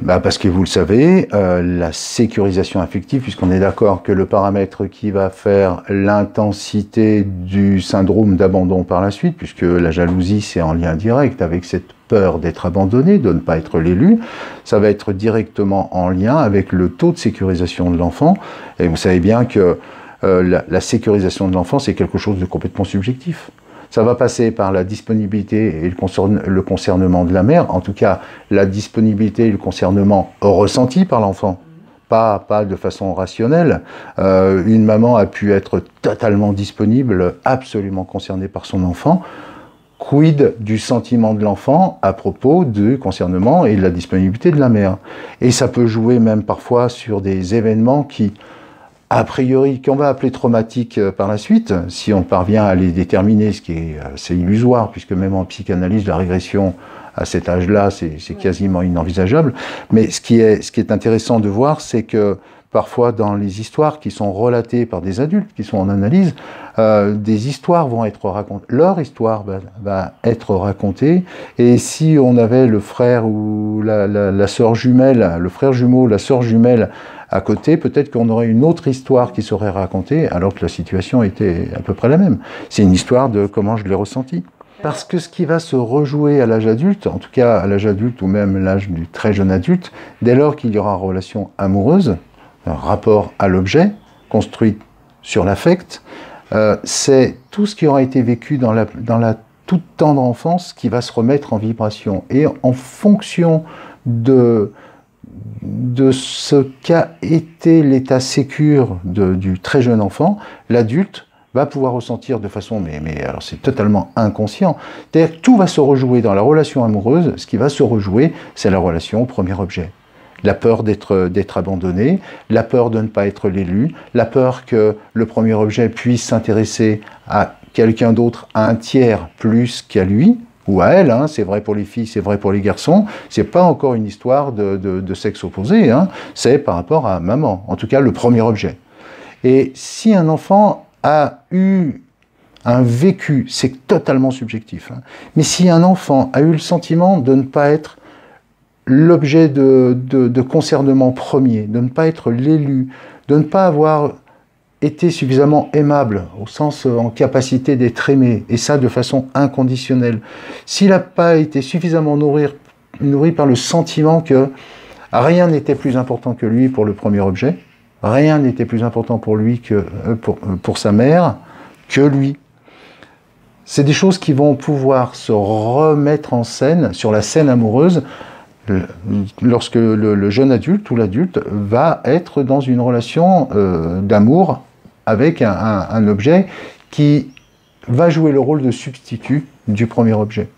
Parce que vous le savez, la sécurisation affective, puisqu'on est d'accord que le paramètre qui va faire l'intensité du syndrome d'abandon par la suite, puisque la jalousie c'est en lien direct avec cette peur d'être abandonné, de ne pas être l'élu, ça va être directement en lien avec le taux de sécurisation de l'enfant. Et vous savez bien que la sécurisation de l'enfant c'est quelque chose de complètement subjectif. Ça va passer par la disponibilité et le concernement de la mère, en tout cas la disponibilité et le concernement ressenti par l'enfant, pas de façon rationnelle. Une maman a pu être totalement disponible, absolument concernée par son enfant. Quid du sentiment de l'enfant à propos du concernement et de la disponibilité de la mère. Et ça peut jouer même parfois sur des événements qui, a priori, qu'on va appeler traumatiques par la suite, si on parvient à les déterminer, ce qui est assez illusoire, puisque même en psychanalyse, la régression à cet âge-là, c'est quasiment inenvisageable. Mais ce qui est intéressant de voir, c'est que parfois dans les histoires qui sont relatées par des adultes, qui sont en analyse, des histoires vont être racontées. Leur histoire va être racontée, et si on avait le frère ou la sœur jumelle, le frère jumeau, la sœur jumelle à côté, peut-être qu'on aurait une autre histoire qui serait racontée, alors que la situation était à peu près la même. C'est une histoire de comment je l'ai ressenti. Parce que ce qui va se rejouer à l'âge adulte, en tout cas à l'âge adulte ou même l'âge du très jeune adulte, dès lors qu'il y aura relation amoureuse, un rapport à l'objet, construit sur l'affect, c'est tout ce qui aura été vécu dans la toute tendre enfance qui va se remettre en vibration. Et en fonction de ce qu'a été l'état sécure du très jeune enfant, l'adulte va pouvoir ressentir de façon, mais alors c'est totalement inconscient. C'est-à-dire que tout va se rejouer dans la relation amoureuse. Ce qui va se rejouer, c'est la relation au premier objet. La peur d'être abandonné, la peur de ne pas être l'élu, la peur que le premier objet puisse s'intéresser à quelqu'un d'autre, à un tiers plus qu'à lui, ou à elle, hein, c'est vrai pour les filles, c'est vrai pour les garçons, c'est pas encore une histoire de sexe opposé, hein, c'est par rapport à maman, en tout cas le premier objet. Et si un enfant a eu un vécu, c'est totalement subjectif, hein, mais si un enfant a eu le sentiment de ne pas être l'objet de concernement premier, de ne pas être l'élu, de ne pas avoir été suffisamment aimable, au sens en capacité d'être aimé, et ça de façon inconditionnelle. S'il n'a pas été suffisamment nourri par le sentiment que rien n'était plus important que lui pour le premier objet, rien n'était plus important pour lui que pour sa mère que lui. C'est des choses qui vont pouvoir se remettre en scène sur la scène amoureuse lorsque le jeune adulte ou l'adulte va être dans une relation d'amour avec un objet qui va jouer le rôle de substitut du premier objet.